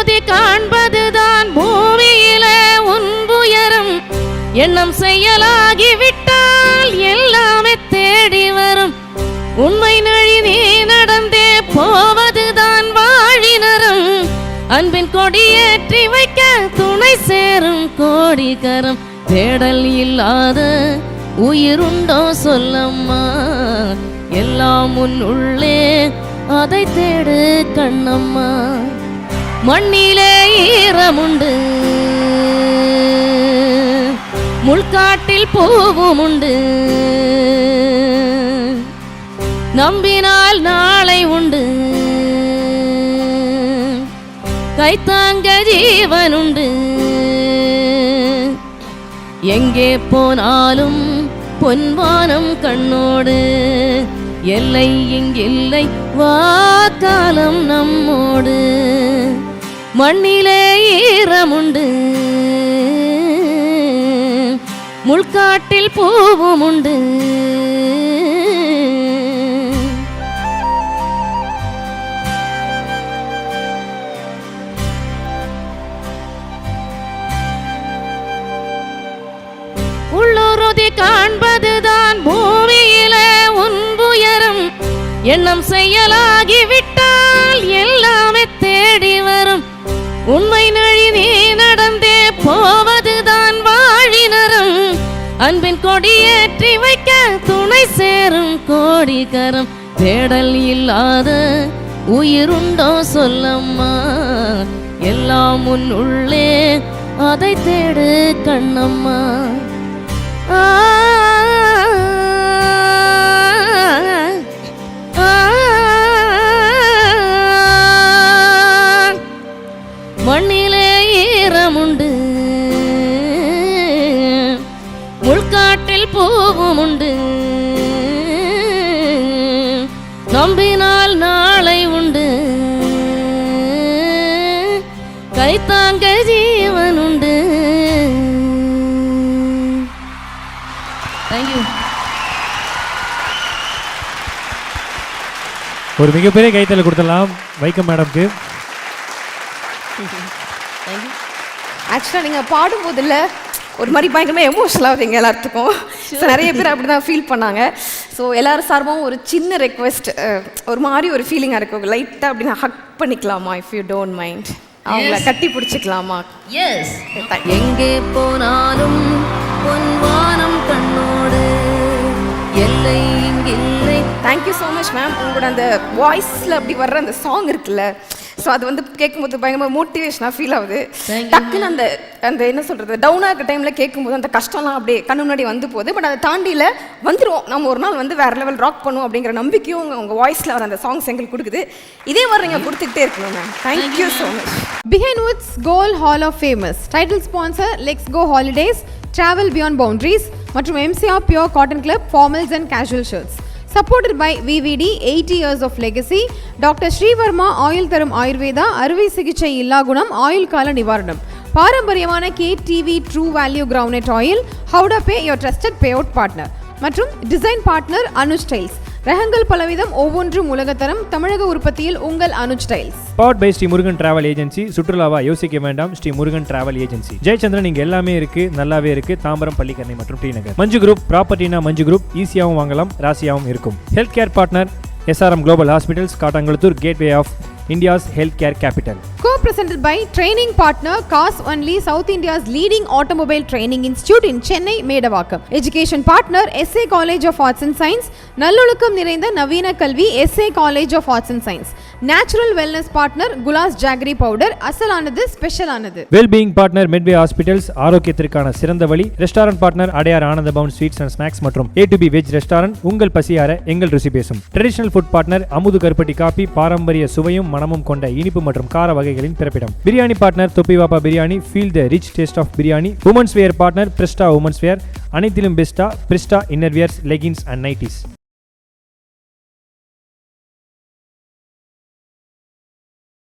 உள்ளுறுதி காண்பதுதான் பூமியில உன்புயரம். எண்ணம் செயலாகிவிட்டால் எல்லாமே தேடி வரும். உண்மை நழி நீ நடந்தே போவதுதான் வாழினரும். அன்பின் கொடியேற்றி வைக்க துணை சேரும் கோடிகரம். தேடல் இல்லாத உயிருண்டோ சொல்லம்மா, எல்லாம் உன் உள்ளே அதை தேடு கண்ணம்மா. மண்ணிலே ஈரமுண்டு, முள்காட்டில் பூவும் உண்டு. நம்பினால் நாளை உண்டு, கைத்தாங்க ஜீவன் உண்டு. எங்கே போனாலும் பொன்வானம் கண்ணோடு. எல்லை இங்கில்லை வாக்காலம் நம்மோடு. மண்ணிலே ஈரமுண்டு, முள்காட்டில் பூவும் உண்டு. உள்ளுறுதி காண்பதுதான் பூமியில உன்புயரம். எண்ணம் செயலாகிவிட்டால் எல்லாமே தேடி வரும். உண்மை நழி நீ நடந்தே போவதுதான் வாழினரும். அன்பின் கொடியேற்றி வைக்க துணை சேரும் கோடிகரம். தேடல் இல்லாத உயிருண்டோ சொல்லம்மா, எல்லாம் உன் உள்ளே அதை தேடு கண்ணம்மா. மண்ணிலே ஈரமுண்டு, முள்காட்டில் பூவும் உண்டு. நம்பினால் நாளை உண்டு, கைத்தாங்க ஜீவன் உண்டு. தேங்க்யூ. ஒரு மிகப்பெரிய கைத்தல கொடுத்துடலாம் வைக்கம் மேடம்க்கு. ஆக்சுவலாக நீங்கள் பாடும்போதில்ல ஒரு மாதிரி பயங்கரமாக எமோஷனல் ஆகுதுங்க எல்லாத்துக்கும். ஸோ நிறைய பேர் அப்படி தான் ஃபீல் பண்ணாங்க. ஸோ எல்லாரும் சார்பாகவும் ஒரு சின்ன ரெக்வெஸ்ட், ஒரு மாதிரி ஒரு ஃபீலிங்காக இருக்கு. லைட்டாக அப்படின்னா ஹக் பண்ணிக்கலாமா, இஃப் யூ டோன்ட் மைண்ட்? அவங்கள கட்டி பிடிச்சிக்கலாமா? எஸ். எங்கே போனாலும் பொன்வானம் கண்ணோடு. எல்லை இங்கில்லை. Thank you so much ma'am. உங்களோட அந்த வாய்ஸில் அப்படி வர்ற அந்த சாங் இருக்குல்ல, ஸோ அது வந்து கேட்கும்போது பயங்கரமாக மோட்டிவேஷனாக ஃபீல் ஆகுது. டக்குன்னு அந்த அந்த என்ன சொல்கிறது, டவுனாக இருக்க டைமில் கேட்கும்போது அந்த கஷ்டம்லாம் அப்படியே கண்ணு முன்னாடி வந்து போகுது. பட் அதை தாண்டியில் வந்துடும், நம்ம ஒரு நாள் வந்து வேறு லெவல் ராக் பண்ணுவோம் அப்படிங்கிற நம்பிக்கையும் உங்கள் வாய்ஸில் வர அந்த சாங்ஸ் எங்களுக்கு கொடுக்குது. இதே மாதிரி நீங்கள் கொடுத்துக்கிட்டே இருக்கணும் ma'am. Thank you so much. Behind Woods Gold Hall of Famous Title Sponsor Let's Go Holidays, Travel Beyond Boundaries மற்றும் MCR Pure Cotton Club Formals and Casual Shirts. Supported by VVD 80 years of legacy. Dr. Srivarma Oil Tharum Ayurveda அறுவை சிகிச்சை இல்லா குணம் ஆயுள் கால நிவாரணம். பாரம்பரியமான KTV True Value Groundnut Oil. Howda Pay, your trusted payout partner. மற்றும் டிசைன் பார்ட்னர் அனுஜ் ஸ்டைல்ஸ். ரகங்கள் பலவிதம், ஒவ்வொன்றும் உலகத்தரம். தமிழக உற்பத்தியில் உங்கள் Anuj styles. Powered by Shri Murugan travel agency. சுற்றுலாவா யோசிக்க வேண்டாம், ஸ்ரீ முருகன் டிராவல் ஏஜென்சி. ஜெயச்சந்திரன் இங்க எல்லாமே இருக்கு, நல்லாவே இருக்கு. தாம்பரம், பள்ளிக்கரணை மற்றும் டி நகர். மஞ்சு குரூப் ப்ராப்பர்ட்டினா மஞ்சு குரூப். ஈஸியாகவும் வாங்கலாம், ராசியாகவும் இருக்கும். Health care partner SRM global hospitals, Kattankulathur, gateway of India's healthcare capital. Co-presented by training partner Cars Only, South India's leading automobile training institute in Chennai, Medavakkam. Education partner SA College of Arts and Science, நல்லொழுக்கம் நிறைந்த நவீன கல்வி SA College of Arts and Science. Natural wellness partner Gulas Jaggery powder, அசலானது ஸ்பெஷலானது. Well-being partner Medway Hospitals, ஆரோக்கியத்திற்கான சிறந்த வழி. Restaurant partner Adyar Ananda Pawan sweets and snacks மற்றும் A2B veg restaurant. உங்கள் பசியார எங்கள் ருசி பேசும். ட்ரெடிஷனல் ஃபுட் பார்ட்னர் அமுது கருப்பட்டி காபி, பாரம்பரிய சுவையும் மனமும் கொண்ட இனிப்பு மற்றும் கார வகைகளின் பிறப்பிடம். Biryani partner Thoppivappa biryani, feel the rich taste of biryani. Womens wear partner பிரிஸ்டா உமன்ஸ் வேர், அனைத்திலும் பெஸ்டா பிரிஸ்டா இன்னர்வியர்ஸ், லெகின்ஸ் அண்ட் நைட்டிஸ்.